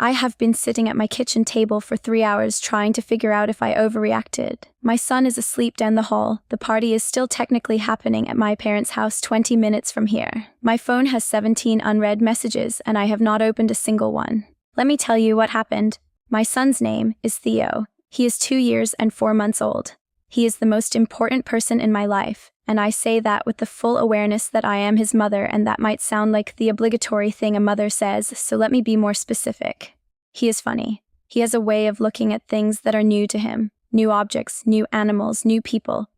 I have been sitting at my kitchen table for 3 hours trying to figure out if I overreacted. My son is asleep down the hall. The party is still technically happening at my parents' house 20 minutes from here. My phone has 17 unread messages and I have not opened a single one. Let me tell you what happened. My son's name is Theo. He is 2 years and 4 months old. He is the most important person in my life, and I say that with the full awareness that I am his mother, and that might sound like the obligatory thing a mother says, so let me be more specific. He is funny. He has a way of looking at things that are new to him, new objects, new animals, new people,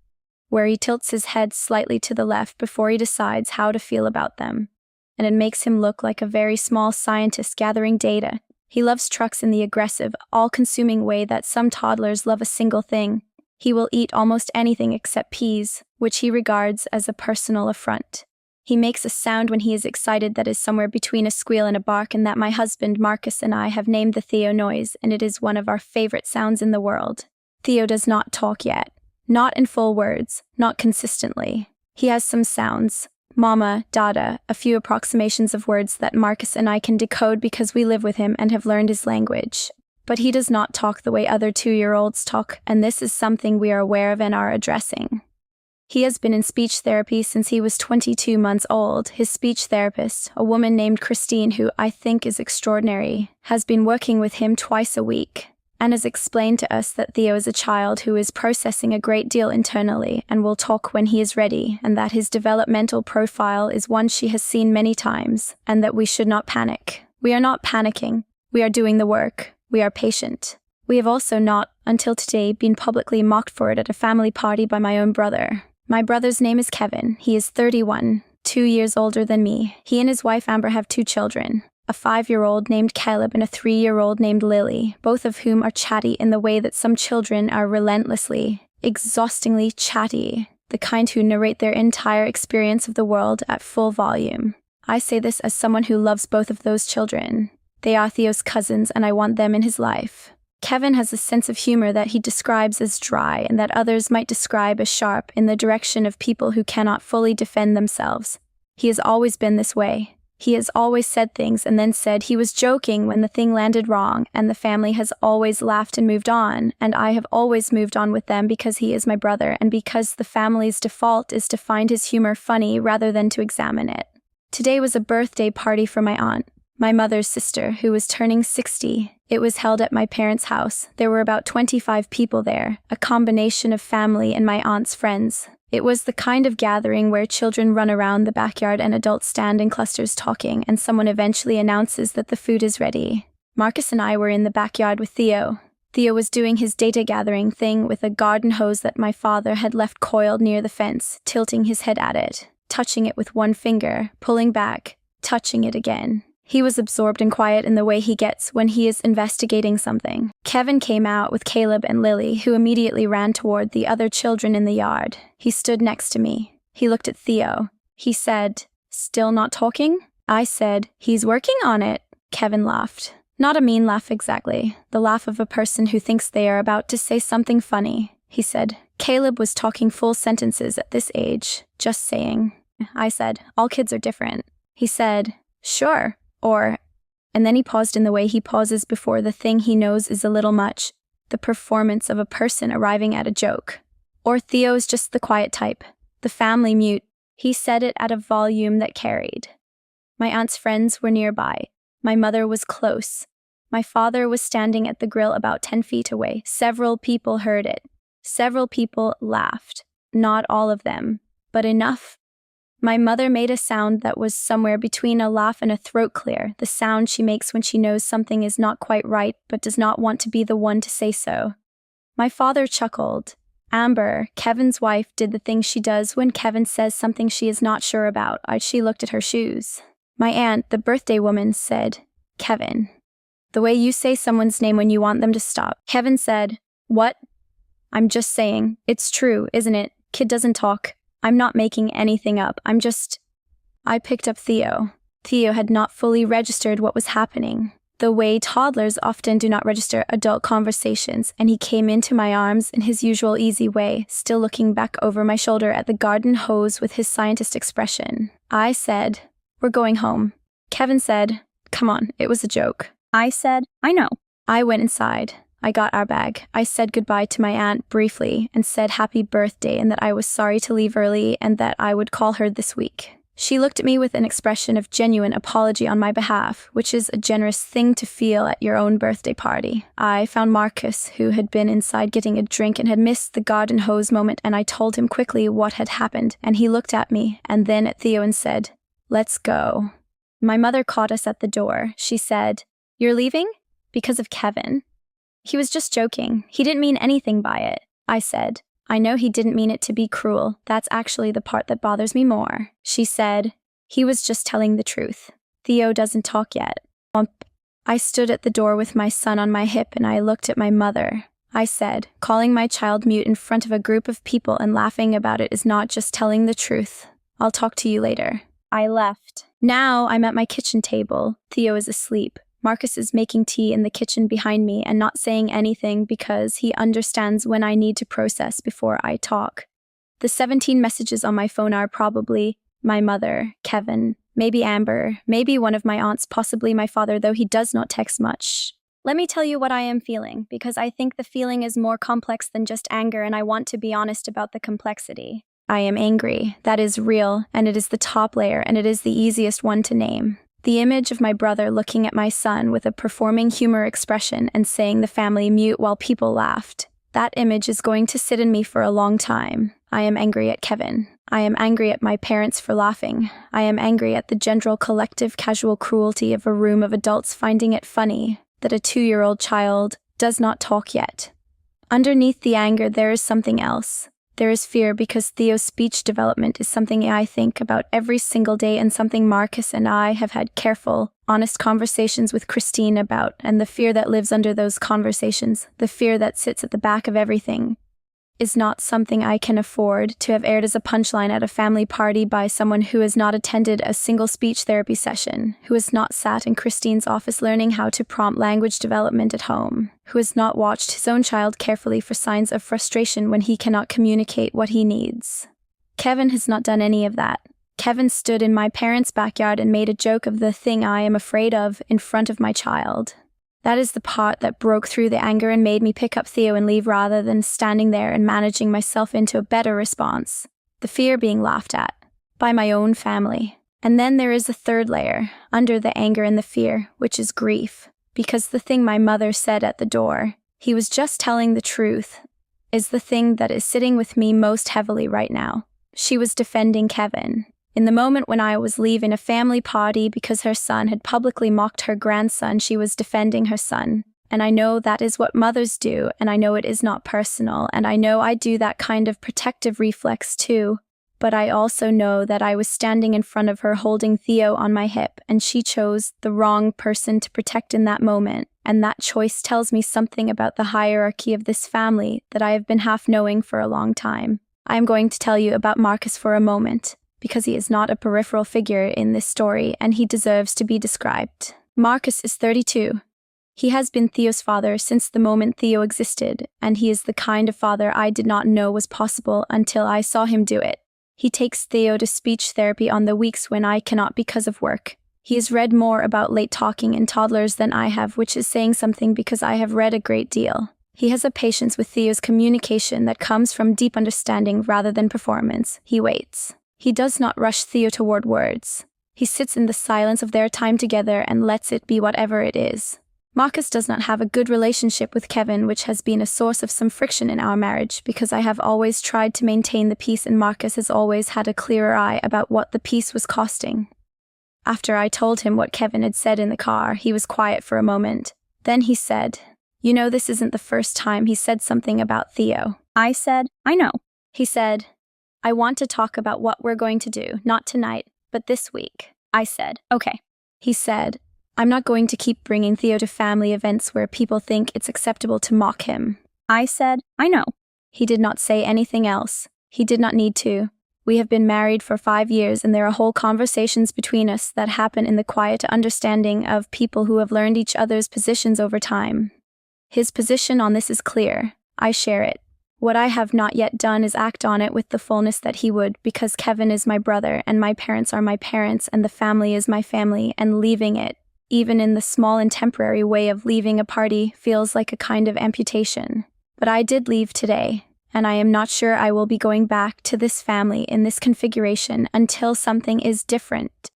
where he tilts his head slightly to the left before he decides how to feel about them, and it makes him look like a very small scientist gathering data. He loves trucks in the aggressive, all-consuming way that some toddlers love a single thing. He will eat almost anything except peas, which he regards as a personal affront. He makes a sound when he is excited that is somewhere between a squeal and a bark, and that my husband Marcus and I have named the Theo noise, and it is one of our favorite sounds in the world. Theo does not talk yet. Not in full words, not consistently. He has some sounds. Mama, Dada, a few approximations of words that Marcus and I can decode because we live with him and have learned his language. But he does not talk the way other 2-year-olds talk, and this is something we are aware of and are addressing. He has been in speech therapy since he was 22 months old. His speech therapist, a woman named Christine, who I think is extraordinary, has been working with him twice a week, and has explained to us that Theo is a child who is processing a great deal internally and will talk when he is ready, and that his developmental profile is one she has seen many times, and that we should not panic. We are not panicking. We are doing the work. We are patient. We have also not, until today, been publicly mocked for it at a family party by my own brother. My brother's name is Kevin. He is 31, 2 years older than me. He and his wife Amber have 2 children, a 5-year-old named Caleb and a 3-year-old named Lily, both of whom are chatty in the way that some children are relentlessly, exhaustingly chatty, the kind who narrate their entire experience of the world at full volume. I say this as someone who loves both of those children. They are Theo's cousins, and I want them in his life. Kevin has a sense of humor that he describes as dry and that others might describe as sharp in the direction of people who cannot fully defend themselves. He has always been this way. He has always said things and then said he was joking when the thing landed wrong, and the family has always laughed and moved on, and I have always moved on with them because he is my brother and because the family's default is to find his humor funny rather than to examine it. Today was a birthday party for my aunt, my mother's sister, who was turning 60. It was held at my parents' house. There were about 25 people there, a combination of family and my aunt's friends. It was the kind of gathering where children run around the backyard and adults stand in clusters talking, and someone eventually announces that the food is ready. Marcus and I were in the backyard with Theo. Theo was doing his data gathering thing with a garden hose that my father had left coiled near the fence, tilting his head at it, touching it with one finger, pulling back, touching it again. He was absorbed and quiet in the way he gets when he is investigating something. Kevin came out with Caleb and Lily, who immediately ran toward the other children in the yard. He stood next to me. He looked at Theo. He said, "Still not talking?" I said, "He's working on it." Kevin laughed. Not a mean laugh exactly, the laugh of a person who thinks they are about to say something funny. He said, "Caleb was talking full sentences at this age, just saying." I said, "All kids are different." He said, "Sure." And then he paused in the way he pauses before the thing he knows is a little much, the performance of a person arriving at a joke. Or Theo's just the quiet type, the family mute. He said it at a volume that carried. My aunt's friends were nearby. My mother was close. My father was standing at the grill about 10 feet away. Several people heard it. Several people laughed. Not all of them, but enough. My mother made a sound that was somewhere between a laugh and a throat clear, the sound she makes when she knows something is not quite right but does not want to be the one to say so. My father chuckled. Amber, Kevin's wife, did the thing she does when Kevin says something she is not sure about. She looked at her shoes. My aunt, the birthday woman, said, "Kevin, the way you say someone's name when you want them to stop." Kevin said, "What?" "I'm just saying. It's true, isn't it? Kid doesn't talk. I'm not making anything up. I picked up Theo. Theo had not fully registered what was happening, the way toddlers often do not register adult conversations, and he came into my arms in his usual easy way, still looking back over my shoulder at the garden hose with his scientist expression. I said, "We're going home." Kevin said, "Come on, it was a joke." I said, I know. I went inside. I got our bag. I said goodbye to my aunt briefly and said happy birthday and that I was sorry to leave early and that I would call her this week. She looked at me with an expression of genuine apology on my behalf, which is a generous thing to feel at your own birthday party. I found Marcus, who had been inside getting a drink and had missed the garden hose moment, and I told him quickly what had happened, and he looked at me and then at Theo and said, "Let's go." My mother caught us at the door. She said, "You're leaving? Because of Kevin?" "He was just joking. He didn't mean anything by it," I said. "I know he didn't mean it to be cruel. That's actually the part that bothers me more." She said, "He was just telling the truth. Theo doesn't talk yet." I stood at the door with my son on my hip and I looked at my mother. I said, "Calling my child mute in front of a group of people and laughing about it is not just telling the truth. I'll talk to you later." I left. Now I'm at my kitchen table. Theo is asleep. Marcus is making tea in the kitchen behind me and not saying anything because he understands when I need to process before I talk. The 17 messages on my phone are probably my mother, Kevin, maybe Amber, maybe one of my aunts, possibly my father, though he does not text much. Let me tell you what I am feeling, because I think the feeling is more complex than just anger and I want to be honest about the complexity. I am angry. That is real, and it is the top layer, and it is the easiest one to name. The image of my brother looking at my son with a performing humor expression and saying the family mute while people laughed. That image is going to sit in me for a long time. I am angry at Kevin. I am angry at my parents for laughing. I am angry at the general collective casual cruelty of a room of adults finding it funny that a 2-year-old child does not talk yet. Underneath the anger, there is something else. There is fear because Theo's speech development is something I think about every single day and something Marcus and I have had careful, honest conversations with Christine about, and the fear that lives under those conversations, the fear that sits at the back of everything, is not something I can afford to have aired as a punchline at a family party by someone who has not attended a single speech therapy session, who has not sat in Christine's office learning how to prompt language development at home, who has not watched his own child carefully for signs of frustration when he cannot communicate what he needs. Kevin has not done any of that. Kevin stood in my parents' backyard and made a joke of the thing I am afraid of in front of my child. That is the part that broke through the anger and made me pick up Theo and leave rather than standing there and managing myself into a better response. The fear being laughed at by my own family. And then there is a third layer, under the anger and the fear, which is grief. Because the thing my mother said at the door, "He was just telling the truth," is the thing that is sitting with me most heavily right now. She was defending Kevin. In the moment when I was leaving a family party because her son had publicly mocked her grandson, she was defending her son. And I know that is what mothers do, and I know it is not personal, and I know I do that kind of protective reflex too. But I also know that I was standing in front of her holding Theo on my hip, and she chose the wrong person to protect in that moment. And that choice tells me something about the hierarchy of this family that I have been half knowing for a long time. I am going to tell you about Marcus for a moment, because he is not a peripheral figure in this story and he deserves to be described. Marcus is 32. He has been Theo's father since the moment Theo existed, and he is the kind of father I did not know was possible until I saw him do it. He takes Theo to speech therapy on the weeks when I cannot because of work. He has read more about late talking in toddlers than I have, which is saying something because I have read a great deal. He has a patience with Theo's communication that comes from deep understanding rather than performance. He waits. He does not rush Theo toward words. He sits in the silence of their time together and lets it be whatever it is. Marcus does not have a good relationship with Kevin, which has been a source of some friction in our marriage because I have always tried to maintain the peace and Marcus has always had a clearer eye about what the peace was costing. After I told him what Kevin had said in the car, he was quiet for a moment. Then he said, "You know, this isn't the first time he said something about Theo." I said, "I know." He said, "I want to talk about what we're going to do, not tonight, but this week." I said, "Okay." He said, "I'm not going to keep bringing Theo to family events where people think it's acceptable to mock him." I said, "I know." He did not say anything else. He did not need to. We have been married for 5 years and there are whole conversations between us that happen in the quiet understanding of people who have learned each other's positions over time. His position on this is clear. I share it. What I have not yet done is act on it with the fullness that he would, because Kevin is my brother and my parents are my parents and the family is my family, and leaving it even in the small and temporary way of leaving a party, feels like a kind of amputation. But I did leave today, and I am not sure I will be going back to this family in this configuration until something is different.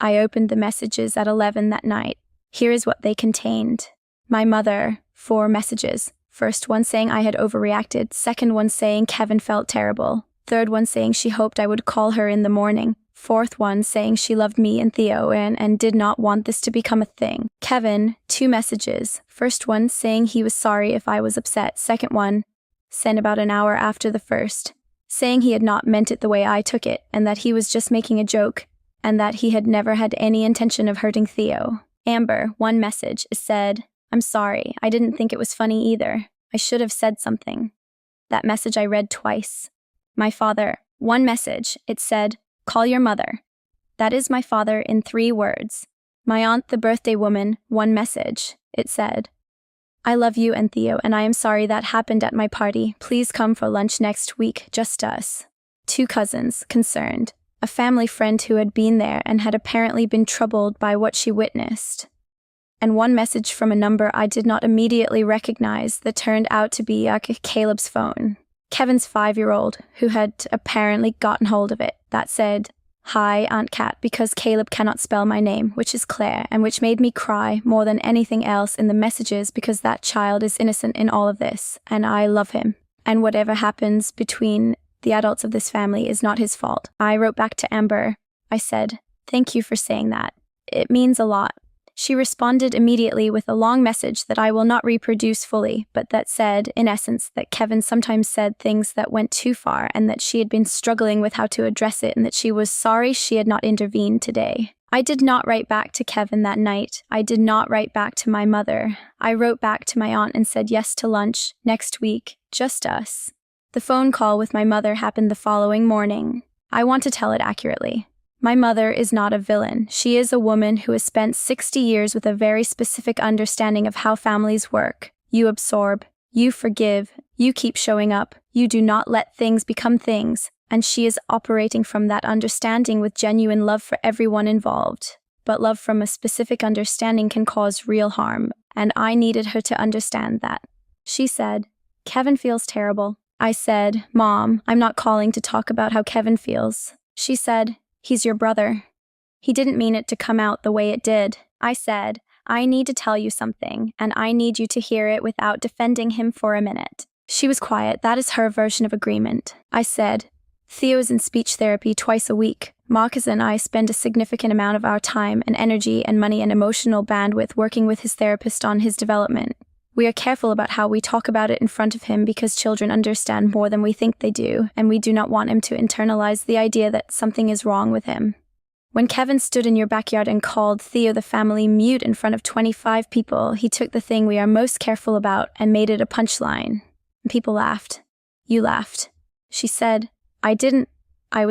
I opened the messages at 11 that night. Here is what they contained. My mother, 4 messages. First one saying I had overreacted, second one saying Kevin felt terrible, third one saying she hoped I would call her in the morning, fourth one saying she loved me and Theo and did not want this to become a thing. Kevin, 2 messages. First one saying he was sorry if I was upset, second one, sent about an hour after the first, saying he had not meant it the way I took it and that he was just making a joke and that he had never had any intention of hurting Theo. Amber, 1 message, said, I'm sorry, I didn't think it was funny either. I should have said something. That message I read twice. My father, 1 message, it said, call your mother. That is my father in 3 words. My aunt, the birthday woman, 1 message, it said, I love you and Theo, and I am sorry that happened at my party. Please come for lunch next week, just us. 2 cousins, concerned. A family friend who had been there and had apparently been troubled by what she witnessed. And 1 message from a number I did not immediately recognize that turned out to be Caleb's phone. Kevin's 5-year-old, who had apparently gotten hold of it, that said, Hi, Aunt Kat, because Caleb cannot spell my name, which is Claire, and which made me cry more than anything else in the messages because that child is innocent in all of this, and I love him. And whatever happens between the adults of this family is not his fault. I wrote back to Amber. I said, thank you for saying that. It means a lot. She responded immediately with a long message that I will not reproduce fully, but that said, in essence, that Kevin sometimes said things that went too far and that she had been struggling with how to address it and that she was sorry she had not intervened today. I did not write back to Kevin that night. I did not write back to my mother. I wrote back to my aunt and said yes to lunch, next week, just us. The phone call with my mother happened the following morning. I want to tell it accurately. My mother is not a villain. She is a woman who has spent 60 years with a very specific understanding of how families work. You absorb, you forgive, you keep showing up, you do not let things become things, and she is operating from that understanding with genuine love for everyone involved. But love from a specific understanding can cause real harm, and I needed her to understand that. She said, Kevin feels terrible. I said, Mom, I'm not calling to talk about how Kevin feels. She said, he's your brother. He didn't mean it to come out the way it did. I said, I need to tell you something, and I need you to hear it without defending him for a minute. She was quiet. That is her version of agreement. I said, Theo is in speech therapy twice a week. Marcus and I spend a significant amount of our time and energy and money and emotional bandwidth working with his therapist on his development. We are careful about how we talk about it in front of him because children understand more than we think they do, and we do not want him to internalize the idea that something is wrong with him. When Kevin stood in your backyard and called Theo the family mute in front of 25 people, he took the thing we are most careful about and made it a punchline. People laughed. You laughed. She said, I didn't. I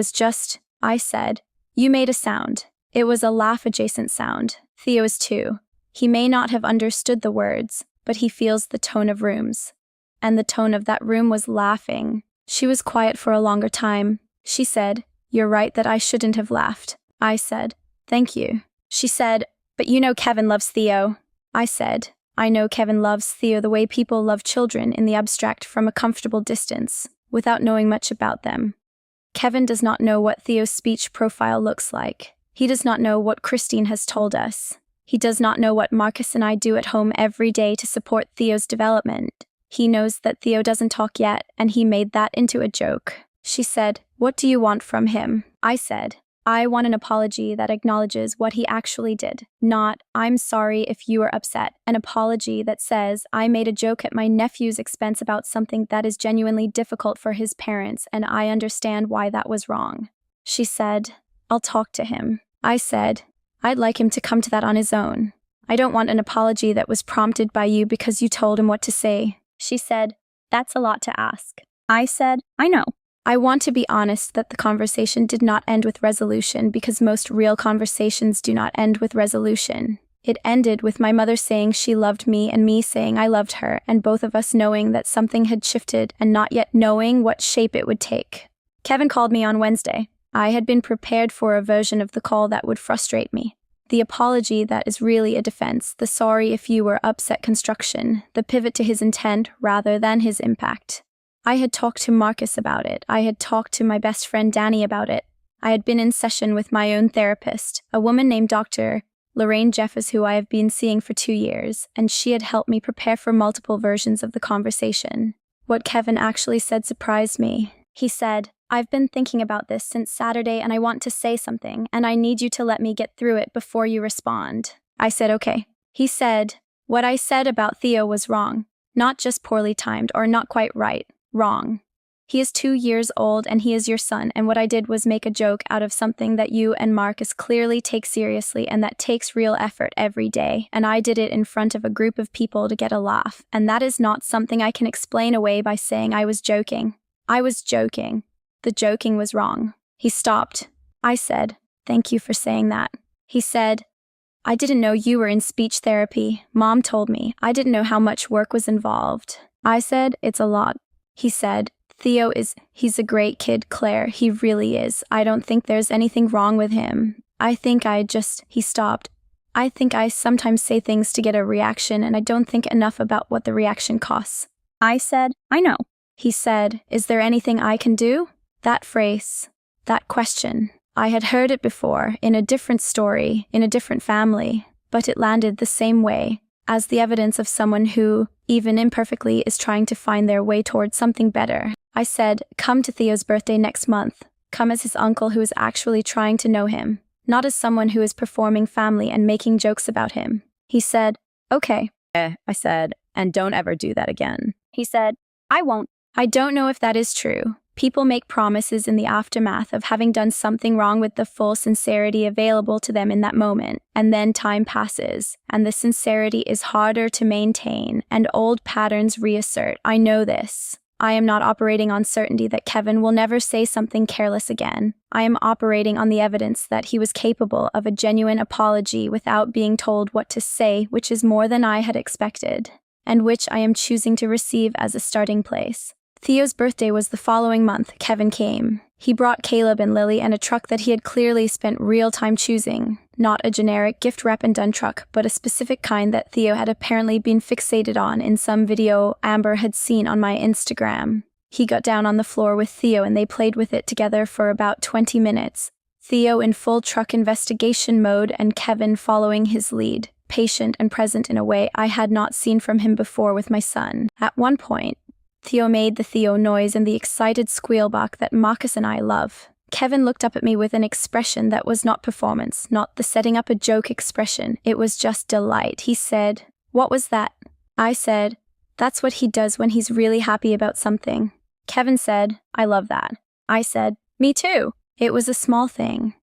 said, you made a sound. It was a laugh-adjacent sound. Theo is 2. He may not have understood the words, but he feels the tone of rooms. And the tone of that room was laughing. She was quiet for a longer time. She said, you're right that I shouldn't have laughed. I said, thank you. She said, but you know Kevin loves Theo. I said, I know Kevin loves Theo the way people love children in the abstract from a comfortable distance, without knowing much about them. Kevin does not know what Theo's speech profile looks like. He does not know what Christine has told us. He does not know what Marcus and I do at home every day to support Theo's development. He knows that Theo doesn't talk yet, and he made that into a joke. She said, what do you want from him? I said, I want an apology that acknowledges what he actually did. Not, I'm sorry if you were upset. An apology that says, I made a joke at my nephew's expense about something that is genuinely difficult for his parents, and I understand why that was wrong. She said, I'll talk to him. I said, I'd like him to come to that on his own. I don't want an apology that was prompted by you because you told him what to say. She said, that's a lot to ask. I said, I know. I want to be honest that the conversation did not end with resolution because most real conversations do not end with resolution. It ended with my mother saying she loved me and me saying I loved her, and both of us knowing that something had shifted and not yet knowing what shape it would take. Kevin called me on Wednesday. I had been prepared for a version of the call that would frustrate me. The apology that is really a defense, the sorry if you were upset construction, the pivot to his intent rather than his impact. I had talked to Marcus about it. I had talked to my best friend Danny about it. I had been in session with my own therapist, a woman named Dr. Lorraine Jeffers, who I have been seeing for 2 years, and she had helped me prepare for multiple versions of the conversation. What Kevin actually said surprised me. He said, "I've been thinking about this since Saturday and I want to say something, and I need you to let me get through it before you respond." I said, "Okay." He said, "What I said about Theo was wrong. Not just poorly timed or not quite right. Wrong. He is 2 years old and he is your son, and what I did was make a joke out of something that you and Marcus clearly take seriously and that takes real effort every day, and I did it in front of a group of people to get a laugh, and that is not something I can explain away by saying I was joking. I was joking. The joking was wrong." He stopped. I said, "Thank you for saying that." He said, "I didn't know you were in speech therapy. Mom told me. I didn't know how much work was involved." I said, "It's a lot." He said, he's a great kid, Claire. He really is. I don't think there's anything wrong with him. He stopped. I think I sometimes say things to get a reaction and I don't think enough about what the reaction costs." I said, "I know." He said, "Is there anything I can do?" That phrase, that question, I had heard it before in a different story, in a different family, but it landed the same way, as the evidence of someone who, even imperfectly, is trying to find their way towards something better. I said, "Come to Theo's birthday next month. Come as his uncle who is actually trying to know him, not as someone who is performing family and making jokes about him." He said, "Okay." I said, "And don't ever do that again." He said, "I won't." I don't know if that is true. People make promises in the aftermath of having done something wrong with the full sincerity available to them in that moment, and then time passes, and the sincerity is harder to maintain, and old patterns reassert. I know this. I am not operating on certainty that Kevin will never say something careless again. I am operating on the evidence that he was capable of a genuine apology without being told what to say, which is more than I had expected, and which I am choosing to receive as a starting place. Theo's birthday was the following month. Kevin came. He brought Caleb and Lily and a truck that he had clearly spent real time choosing. Not a generic gift wrap and done truck, but a specific kind that Theo had apparently been fixated on in some video Amber had seen on my Instagram. He got down on the floor with Theo and they played with it together for about 20 minutes. Theo in full truck investigation mode and Kevin following his lead, patient and present in a way I had not seen from him before with my son. At one point, Theo made the Theo noise and the excited squeal bark that Marcus and I love. Kevin looked up at me with an expression that was not performance, not the setting up a joke expression. It was just delight. He said, "What was that?" I said, "That's what he does when he's really happy about something." Kevin said, "I love that." I said, "Me too." It was a small thing.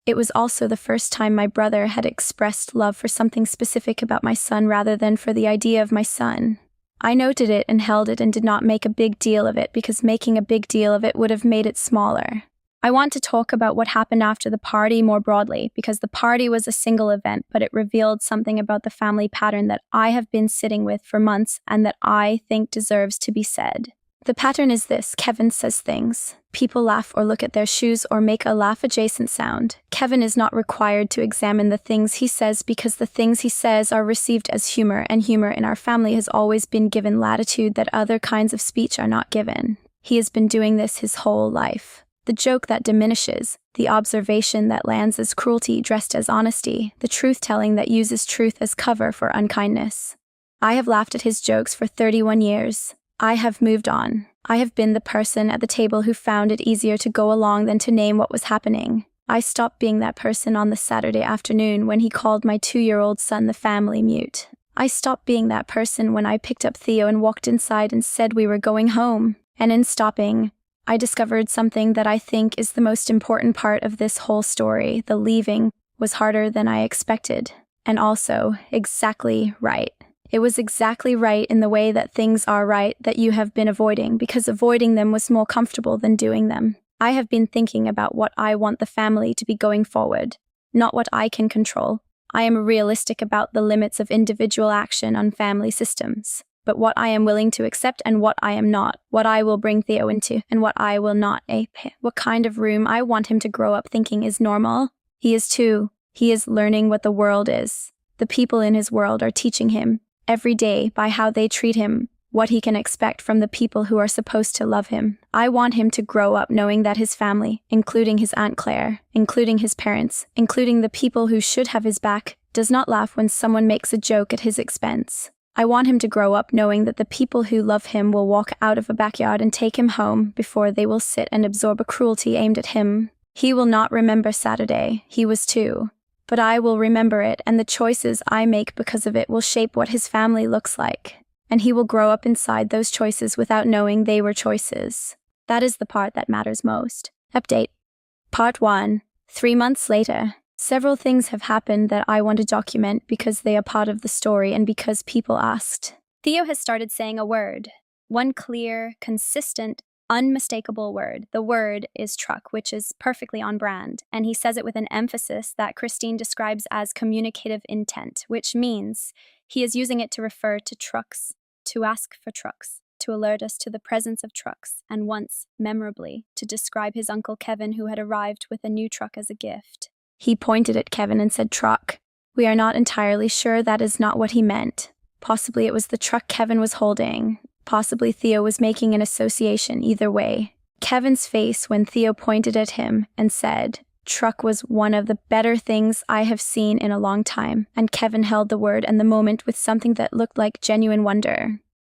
It was also the first time my brother had expressed love for something specific about my son rather than for the idea of my son. I noted it and held it and did not make a big deal of it because making a big deal of it would have made it smaller. I want to talk about what happened after the party more broadly because the party was a single event, but it revealed something about the family pattern that I have been sitting with for months and that I think deserves to be said. The pattern is this: Kevin says things. People laugh or look at their shoes or make a laugh-adjacent sound. Kevin is not required to examine the things he says because the things he says are received as humor, and humor in our family has always been given latitude that other kinds of speech are not given. He has been doing this his whole life. The joke that diminishes, the observation that lands as cruelty dressed as honesty, the truth-telling that uses truth as cover for unkindness. I have laughed at his jokes for 31 years. I have moved on. I have been the person at the table who found it easier to go along than to name what was happening. I stopped being that person on the Saturday afternoon when he called my 2-year-old son the family mute. I stopped being that person when I picked up Theo and walked inside and said we were going home. And in stopping, I discovered something that I think is the most important part of this whole story. The leaving was harder than I expected, and also exactly right. It was exactly right in the way that things are right that you have been avoiding, because avoiding them was more comfortable than doing them. I have been thinking about what I want the family to be going forward, not what I can control. I am realistic about the limits of individual action on family systems, but what I am willing to accept and what I am not, what I will bring Theo into and what I will not, what kind of room I want him to grow up thinking is normal. He is 2. He is learning what the world is. The people in his world are teaching him, every day, by how they treat him, what he can expect from the people who are supposed to love him. I want him to grow up knowing that his family, including his Aunt Claire, including his parents, including the people who should have his back, does not laugh when someone makes a joke at his expense. I want him to grow up knowing that the people who love him will walk out of a backyard and take him home before they will sit and absorb a cruelty aimed at him. He will not remember Saturday, he was 2. But I will remember it, and the choices I make because of it will shape what his family looks like. And he will grow up inside those choices without knowing they were choices. That is the part that matters most. Update. Part 1. 3 months later. Several things have happened that I want to document because they are part of the story and because people asked. Theo has started saying a word. One clear, consistent, unmistakable word. The word is truck, which is perfectly on brand, and he says it with an emphasis that Christine describes as communicative intent, which means he is using it to refer to trucks, to ask for trucks, to alert us to the presence of trucks, and once, memorably, to describe his uncle Kevin who had arrived with a new truck as a gift. He pointed at Kevin and said truck. We are not entirely sure that is not what he meant. Possibly it was the truck Kevin was holding. Possibly Theo was making an association either way. Kevin's face when Theo pointed at him and said, truck was one of the better things I have seen in a long time, and Kevin held the word and the moment with something that looked like genuine wonder.